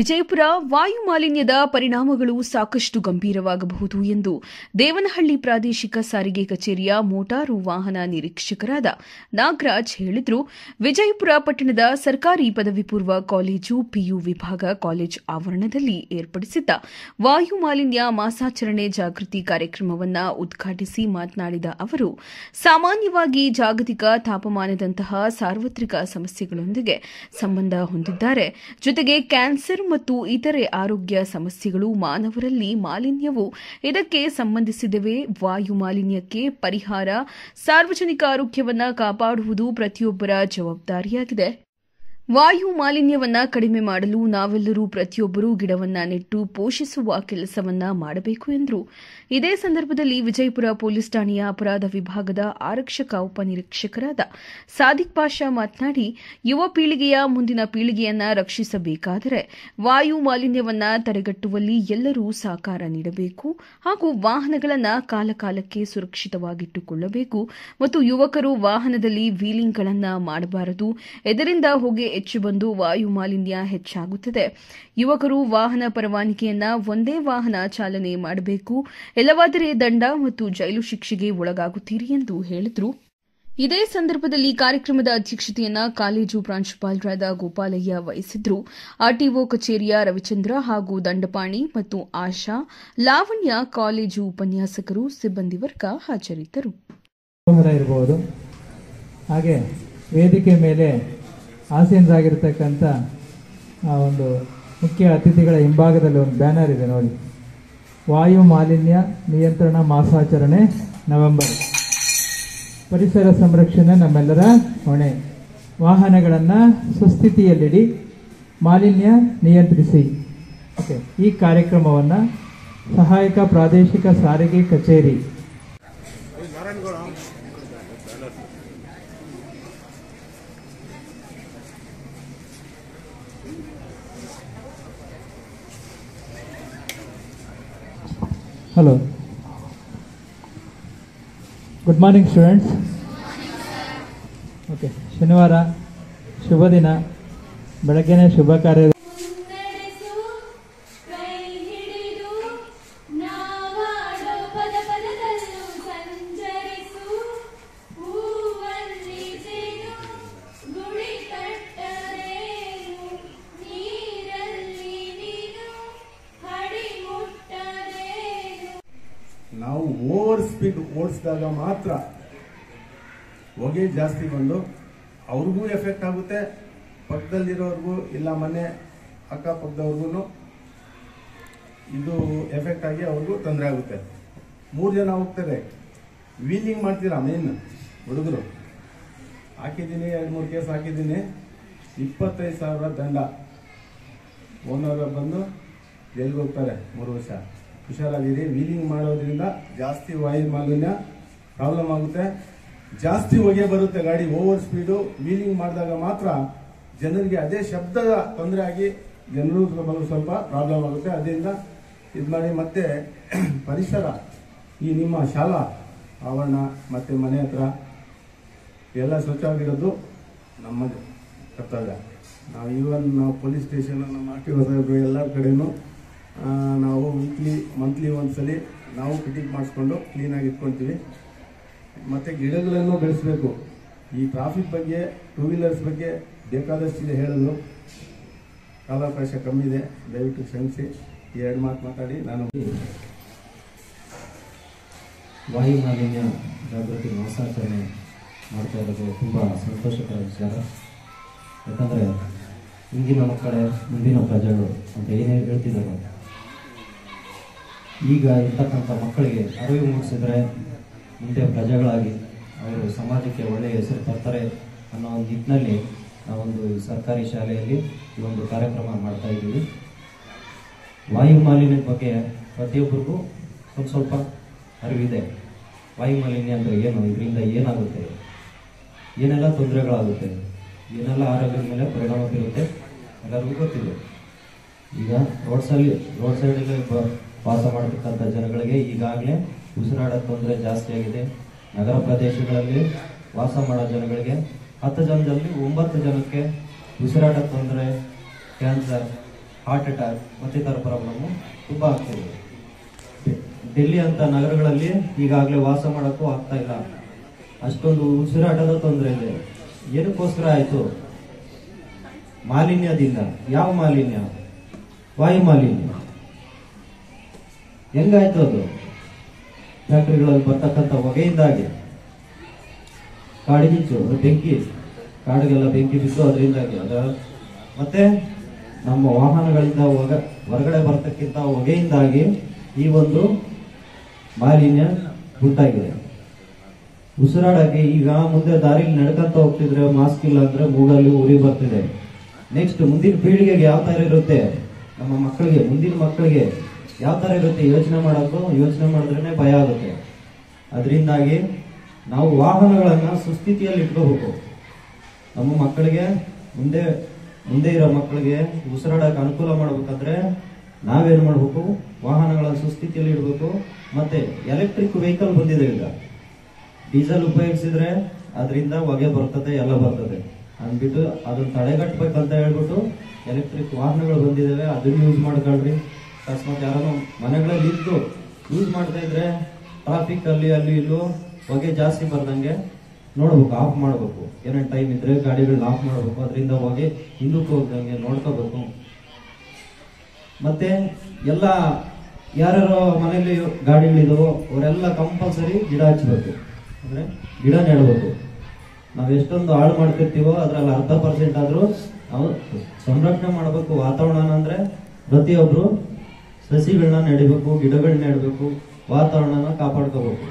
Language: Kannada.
ವಿಜಯಪುರ ವಾಯು ಮಾಲಿನ್ಯದ ಪರಿಣಾಮಗಳು ಸಾಕಷ್ಟು ಗಂಭೀರವಾಗಬಹುದು ಎಂದು ದೇವನಹಳ್ಳಿ ಪ್ರಾದೇಶಿಕ ಸಾರಿಗೆ ಕಚೇರಿಯ ಮೋಟಾರು ವಾಹನ ನಿರೀಕ್ಷಕರಾದ ನಾಗರಾಜ್ ಹೇಳಿದರು. ವಿಜಯಪುರ ಪಟ್ಟಣದ ಸರ್ಕಾರಿ ಪದವಿ ಪೂರ್ವ ಕಾಲೇಜು ಪಿಯು ವಿಭಾಗ ಕಾಲೇಜು ಆವರಣದಲ್ಲಿ ಏರ್ಪಡಿಸಿದ್ದ ವಾಯು ಮಾಲಿನ್ಯ ಮಾಸಾಚರಣೆ ಜಾಗೃತಿ ಕಾರ್ಯಕ್ರಮವನ್ನು ಉದ್ಘಾಟಿಸಿ ಮಾತನಾಡಿದ ಅವರು, ಸಾಮಾನ್ಯವಾಗಿ ಜಾಗತಿಕ ತಾಪಮಾನದಂತಹ ಸಾರ್ವತ್ರಿಕ ಸಮಸ್ಯೆಗಳೊಂದಿಗೆ ಸಂಬಂಧ ಹೊಂದಿದ್ದಾರೆ. ಜೊತೆಗೆ ಕ್ಯಾನ್ಸರ್ ಮತ್ತು ಇತರೆ ಆರೋಗ್ಯ ಸಮಸ್ಯೆಗಳು ಮಾನವರಲ್ಲಿ ಮಾಲಿನ್ಯವು ಇದಕ್ಕೆ ಸಂಬಂಧಿಸಿದವೆ. ವಾಯು ಮಾಲಿನ್ಯಕ್ಕೆ ಪರಿಹಾರ ಸಾರ್ವಜನಿಕ ಆರೋಗ್ಯವನ್ನು ಕಾಪಾಡುವುದು ಪ್ರತಿಯೊಬ್ಬರ ಜವಾಬ್ದಾರಿಯಾಗಿದೆ. ವಾಯು ಮಾಲಿನ್ಯವನ್ನ ಕಡಿಮೆ ಮಾಡಲು ನಾವೆಲ್ಲರೂ ಪ್ರತಿಯೊಬ್ಬರೂ ಗಿಡವನ್ನ ನೆಟ್ಟು ಪೋಷಿಸುವ ಕೆಲಸವನ್ನ ಮಾಡಬೇಕು ಎಂದರು. ಇದೇ ಸಂದರ್ಭದಲ್ಲಿ ವಿಜಯಪುರ ಪೊಲೀಸ್ ಠಾಣೆಯ ಅಪರಾಧ ವಿಭಾಗದ ಆರಕ್ಷಕ ಉಪನಿರೀಕ್ಷಕರಾದ ಸಾದಿಕ್ ಪಾಷಾ ಮಾತನಾಡಿ, ಯುವ ಪೀಳಿಗೆಯ ಮುಂದಿನ ಪೀಳಿಗೆಯನ್ನ ರಕ್ಷಿಸಬೇಕಾದರೆ ವಾಯು ಮಾಲಿನ್ಯವನ್ನ ತಡೆಗಟ್ಟುವಲ್ಲಿ ಎಲ್ಲರೂ ಸಹಕಾರ ನೀಡಬೇಕು ಹಾಗೂ ವಾಹನಗಳನ್ನು ಕಾಲಕಾಲಕ್ಕೆ ಸುರಕ್ಷಿತವಾಗಿಟ್ಟುಕೊಳ್ಳಬೇಕು ಮತ್ತು ಯುವಕರು ವಾಹನದಲ್ಲಿ ವೀಲಿಂಗ್ಗಳನ್ನು ಮಾಡಬಾರದು. ಇದರಿಂದ ಹೊಗೆ ಹೆಚ್ಚು ಬಂದು ವಾಯು ಮಾಲಿನ್ಯ ಹೆಚ್ಚಾಗುತ್ತದೆ. ಯುವಕರು ವಾಹನ ಪರವಾನಗಿಯನ್ನ ಒಂದೇ ವಾಹನ ಚಾಲನೆ ಮಾಡಬೇಕು, ಇಲ್ಲವಾದರೆ ದಂಡ ಮತ್ತು ಜೈಲು ಶಿಕ್ಷೆಗೆ ಒಳಗಾಗುತ್ತೀರಿ ಎಂದು ಹೇಳಿದರು. ಇದೇ ಸಂದರ್ಭದಲ್ಲಿ ಕಾರ್ಯಕ್ರಮದ ಅಧ್ಯಕ್ಷತೆಯನ್ನ ಕಾಲೇಜು ಪ್ರಾಂಶುಪಾಲರಾದ ಗೋಪಾಲಯ್ಯ ವಹಿಸಿದ್ರು. ಆರ್ಟಿಒ ಕಚೇರಿಯ ರವಿಚಂದ್ರ ಹಾಗೂ ದಂಡಪಾಣಿ ಮತ್ತು ಆಶಾ, ಲಾವಣ್ಯ, ಕಾಲೇಜು ಉಪನ್ಯಾಸಕರು, ಸಿಬ್ಬಂದಿ ವರ್ಗ ಹಾಜರಿದ್ದರು. ಹಾಗೆ ವೇದಿಕೆ ಮೇಲೆ ಆಸೀನರಾಗಿರ್ತಕ್ಕಂಥ ಒಂದು ಮುಖ್ಯ ಅತಿಥಿಗಳ ಹಿಂಭಾಗದಲ್ಲಿ ಒಂದು ಬ್ಯಾನರ್ ಇದೆ ನೋಡಿ, ವಾಯು ಮಾಲಿನ್ಯ ನಿಯಂತ್ರಣ ಮಾಸಾಚರಣೆ ನವೆಂಬರ್. ಪರಿಸರ ಸಂರಕ್ಷಣೆ ನಮ್ಮೆಲ್ಲರ ಹೊಣೆ. ವಾಹನಗಳನ್ನು ಸುಸ್ಥಿತಿಯಲ್ಲಿಡಿ, ಮಾಲಿನ್ಯ ನಿಯಂತ್ರಿಸಿ. ಓಕೆ, ಈ ಕಾರ್ಯಕ್ರಮವನ್ನು ಸಹಾಯಕ ಪ್ರಾದೇಶಿಕ ಸಾರಿಗೆ ಕಚೇರಿ hello, good morning students. Okay, ಶನಿವಾರ ಶುಭ ದಿನ, ಬೆಳಗ್ಗೆನೇ ಶುಭ ಕಾರ್ಯ. ನಾವು ಓವರ್ ಸ್ಪೀಡ್ ಓಡಿಸಿದಾಗ ಮಾತ್ರ ಹೊಗೆ ಜಾಸ್ತಿ ಬಂದು ಅವ್ರಿಗೂ ಎಫೆಕ್ಟ್ ಆಗುತ್ತೆ, ಪಕ್ಕದಲ್ಲಿರೋರ್ಗೂ ಇಲ್ಲ ಮನೆ ಅಕ್ಕಪಕ್ಕದವ್ರಿಗೂ ಇದು ಎಫೆಕ್ಟ್ ಆಗಿ ಅವ್ರಿಗೂ ತೊಂದರೆ ಆಗುತ್ತೆ. 3 ಜನ ಹೋಗ್ತಾರೆ, ವೀಲಿಂಗ್ ಮಾಡ್ತೀರಾ ಮೇನ್ ಹುಡುಗರು. ಹಾಕಿದ್ದೀನಿ, 2-3 ಕೇಸ್ ಹಾಕಿದ್ದೀನಿ, 25,000 ದಂಡ. ಓನರ್ ಬಂದು ಜೈಲಿಗೆ ಹೋಗ್ತಾರೆ 3 ವರ್ಷ. ಹುಷಾರಾಗಿರಿ. ವೀಲಿಂಗ್ ಮಾಡೋದ್ರಿಂದ ಜಾಸ್ತಿ ವಾಯು ಮಾಲಿನ್ಯ ಪ್ರಾಬ್ಲಮ್ ಆಗುತ್ತೆ, ಜಾಸ್ತಿ ಹೊಗೆ ಬರುತ್ತೆ ಗಾಡಿ. ಓವರ್ ಸ್ಪೀಡು ವೀಲಿಂಗ್ ಮಾಡಿದಾಗ ಮಾತ್ರ ಜನರಿಗೆ ಅದೇ ಶಬ್ದದ ತೊಂದರೆ ಆಗಿ ಜನರು ಸ್ವಲ್ಪ ಪ್ರಾಬ್ಲಮ್ ಆಗುತ್ತೆ. ಅದರಿಂದ ಇದು ಮಾಡಿ. ಮತ್ತೆ ಪರಿಸರ, ಈ ನಿಮ್ಮ ಶಾಲಾ ಆವರಣ ಮತ್ತು ಮನೆ ಹತ್ರ ಎಲ್ಲ ಸ್ವಚ್ಛವಾಗಿರೋದು ನಮ್ಮ ಕರ್ತವ್ಯ. ನಾವು ಪೊಲೀಸ್ ಸ್ಟೇಷನ್, ನಮ್ಮ ಆರ್ಟಿಒ ಸಾಹೇಬರು ಎಲ್ಲರ ಕಡೆಯೂ ನಾವು ಮಂತ್ಲಿ ಒಂದ್ಸಲಿ ನಾವು ಫಿಟ್ಟಿಂಗ್ ಮಾಡಿಸ್ಕೊಂಡು ಕ್ಲೀನಾಗಿ ಇಟ್ಕೊಳ್ತೀವಿ. ಮತ್ತು ಗಿಡಗಳನ್ನು ಬೆಳೆಸಬೇಕು. ಈ ಟ್ರಾಫಿಕ್ ಬಗ್ಗೆ, 2 ವೀಲರ್ಸ್ ಬಗ್ಗೆ ಬೇಕಾದಷ್ಟಿದೆ ಹೇಳೋದು, ಕಾಲಾವಕಾಶ ಕಮ್ಮಿ ಇದೆ, ದಯವಿಟ್ಟು ಕ್ಷಮಿಸಿ. 2 ಮಾತು ಮಾತಾಡಿ ನಾನು ವಾಯು ಮಾಲಿನ್ಯ ಜಾಗೃತಿ ಮಾಸಾಚರಣೆ ಮಾಡ್ತಾ ಇರೋದು ತುಂಬ ಸಂತೋಷಕರ ವಿಚಾರ. ಯಾಕಂದರೆ ಇಂದಿನ ಮಕ್ಕಳೇ ಮುಂದಿನ ಪ್ರಜೆಗಳು ಅಂತ ಏನೇನು ಹೇಳ್ತಿದ್ದಾರೆ, ಈಗ ಇರ್ತಕ್ಕಂಥ ಮಕ್ಕಳಿಗೆ ಅರಿವು ಮೂಡಿಸಿದ್ರೆ ಮುಂದೆ ಪ್ರಜೆಗಳಾಗಿ ಅವರು ಸಮಾಜಕ್ಕೆ ಒಳ್ಳೆಯ ಹೆಸರು ತರ್ತಾರೆ ಅನ್ನೋ ಒಂದು ನಿಟ್ಟಿನಲ್ಲಿ ನಾವೊಂದು ಸರ್ಕಾರಿ ಶಾಲೆಯಲ್ಲಿ ಈ ಒಂದು ಕಾರ್ಯಕ್ರಮ ಮಾಡ್ತಾ ಇದ್ದೀವಿ. ವಾಯು ಮಾಲಿನ್ಯದ ಬಗ್ಗೆ ಪ್ರತಿಯೊಬ್ಬರಿಗೂ ಸ್ವಲ್ಪ ಅರಿವಿದೆ. ವಾಯು ಮಾಲಿನ್ಯ ಅಂದರೆ ಏನು, ಇದರಿಂದ ಏನಾಗುತ್ತೆ, ಏನೆಲ್ಲ ತೊಂದರೆಗಳಾಗುತ್ತೆ, ಏನೆಲ್ಲ ಆರೋಗ್ಯದ ಮೇಲೆ ಪರಿಣಾಮ ಬೀರುತ್ತೆ ಎಲ್ಲರಿಗೂ ಗೊತ್ತಿದೆ. ಈಗ ರೋಡ್ ಸೈಡಲ್ಲಿ ವಾಸ ಮಾಡತಕ್ಕಂಥ ಜನಗಳಿಗೆ ಈಗಾಗಲೇ ಉಸಿರಾಡೋ ತೊಂದರೆ ಜಾಸ್ತಿ ಆಗಿದೆ. ನಗರ ಪ್ರದೇಶಗಳಲ್ಲಿ ವಾಸ ಮಾಡೋ ಜನಗಳಿಗೆ 10 ಜನದಲ್ಲಿ 9 ಜನಕ್ಕೆ ಉಸಿರಾಟ ತೊಂದರೆ, ಕ್ಯಾನ್ಸರ್ ಹಾರ್ಟ್ ಅಟ್ಯಾಕ್ ಮತ್ತಿತರ ಪ್ರಾಬ್ಲಮ್ ತುಂಬಾ ಆಗ್ತಿದೆ. ಡೆಲ್ಲಿ ಅಂತ ನಗರಗಳಲ್ಲಿ ಈಗಾಗಲೇ ವಾಸ ಮಾಡೋಕ್ಕೂ ಆಗ್ತಾ ಇಲ್ಲ, ಅಷ್ಟೊಂದು ಉಸಿರಾಟದ ತೊಂದರೆ ಇದೆ. ಏನಕ್ಕೋಸ್ಕರ ಆಯ್ತು? ಮಾಲಿನ್ಯದಿಂದ. ಯಾವ ಮಾಲಿನ್ಯ? ವಾಯು ಮಾಲಿನ್ಯ. ಹೆಂಗಾಯ್ತು ಅದು? ಫ್ಯಾಕ್ಟರಿಗಳಲ್ಲಿ ಬರ್ತಕ್ಕಂಥ ಹೊಗೆಯಿಂದಾಗಿ, ಕಾಡಿಗಿಚ್ಚು ಬೆಂಕಿ, ಕಾಡಿಗೆಲ್ಲ ಬೆಂಕಿ ಬಿದ್ದು ಅದರಿಂದಾಗಿ ಮತ್ತೆ ನಮ್ಮ ವಾಹನಗಳಿಂದ ಹೊರಗಡೆ ಬರ್ತಕ್ಕಿಂತ ಹೊಗೆಯಿಂದಾಗಿ ಈ ಒಂದು ಮಾಲಿನ್ಯ ಉಂಟಾಗಿದೆ. ಉಸಿರಾಡಕ್ಕೆ ಈಗ ಮುಂದೆ ದಾರಿಲಿ ನಡ್ಕಂತ ಹೋಗ್ತಿದ್ರೆ ಮಾಸ್ಕ್ ಇಲ್ಲ ಅಂದ್ರೆ ಮೂಗಲ್ಲಿ ಉರಿ ಬರ್ತಿದೆ. ನೆಕ್ಸ್ಟ್ ಮುಂದಿನ ಪೀಳಿಗೆಗೆ ಯಾವ ತರ ಇರುತ್ತೆ, ನಮ್ಮ ಮಕ್ಕಳಿಗೆ, ಮುಂದಿನ ಮಕ್ಕಳಿಗೆ ಯಾವ ತರ ಇರುತ್ತೆ ಯೋಚನೆ ಮಾಡಿದ್ರೇನೆ ಭಯ ಆಗುತ್ತೆ. ಅದರಿಂದಾಗಿ ನಾವು ವಾಹನಗಳನ್ನ ಸುಸ್ಥಿತಿಯಲ್ಲಿ ಇಟ್ಕೋಬೇಕು. ನಮ್ಮ ಮಕ್ಕಳಿಗೆ ಮುಂದೆ ಇರೋ ಮಕ್ಕಳಿಗೆ ಉಸಿರಾಡಕ್ಕೆ ಅನುಕೂಲ ಮಾಡ್ಬೇಕಂದ್ರೆ ನಾವೇನು ಮಾಡ್ಬೇಕು? ವಾಹನಗಳ ಸುಸ್ಥಿತಿಯಲ್ಲಿ ಇಡಬೇಕು. ಮತ್ತೆ ಎಲೆಕ್ಟ್ರಿಕ್ ವೆಹಿಕಲ್ ಬಂದಿದೆ ಈಗ. ಡೀಸೆಲ್ ಉಪಯೋಗಿಸಿದ್ರೆ ಅದರಿಂದ ಹೊಗೆ ಬರ್ತದೆ, ಎಲ್ಲ ಬರ್ತದೆ ಅಂದ್ಬಿಟ್ಟು ಅದನ್ನ ತಡೆಗಟ್ಟಬೇಕಂತ ಹೇಳ್ಬಿಟ್ಟು ಎಲೆಕ್ಟ್ರಿಕ್ ವಾಹನಗಳು ಬಂದಿದ್ದಾವೆ, ಅದನ್ನ ಯೂಸ್ ಮಾಡ್ಕೊಳ್ರಿ. ಅಕಸ್ಮಾತ್ ಯಾರನ್ನು ಮನೆಗಳಲ್ಲಿ ಇದ್ದು ಯೂಸ್ ಮಾಡ್ತಾ ಇದ್ರೆ ಟ್ರಾಫಿಕ್ ಅಲ್ಲಿ ಇಲ್ಲೂ ಹೊಗೆ ಜಾಸ್ತಿ ಬರ್ದಂಗೆ ನೋಡ್ಬೇಕು, ಆಫ್ ಮಾಡ್ಬೇಕು. ಏನೇನು ಟೈಮ್ ಇದ್ರೆ ಗಾಡಿಗಳನ್ನ ಆಫ್ ಮಾಡ್ಬೇಕು, ಅದರಿಂದ ಹೊಗೆ ಹಿಂದಕ್ಕೆ ಹೋಗ್ದಂಗೆ ನೋಡ್ಕೋಬೇಕು. ಮತ್ತೆ ಎಲ್ಲ ಯಾರ್ಯಾರೋ ಮನೆಯಲ್ಲಿ ಗಾಡಿಗಳಿದಾವೋ ಅವರೆಲ್ಲ ಕಂಪಲ್ಸರಿ ಗಿಡ ಹಚ್ಚಬೇಕು, ಅಂದ್ರೆ ಗಿಡ ನೆಡಬೇಕು. ನಾವು ಎಷ್ಟೊಂದು ಹಾಳು ಮಾಡ್ತಿರ್ತೀವೋ ಅದ್ರಲ್ಲಿ 0.5% ಆದ್ರೂ ನಾವು ಸಂರಕ್ಷಣೆ ಮಾಡಬೇಕು ವಾತಾವರಣ. ಅಂದ್ರೆ ಪ್ರತಿಯೊಬ್ರು ಸಸಿಗಳನ್ನ ನೆಡಬೇಕು, ಗಿಡಗಳನ್ನ ನೆಡಬೇಕು, ವಾತಾವರಣನ ಕಾಪಾಡ್ಕೋಬೇಕು.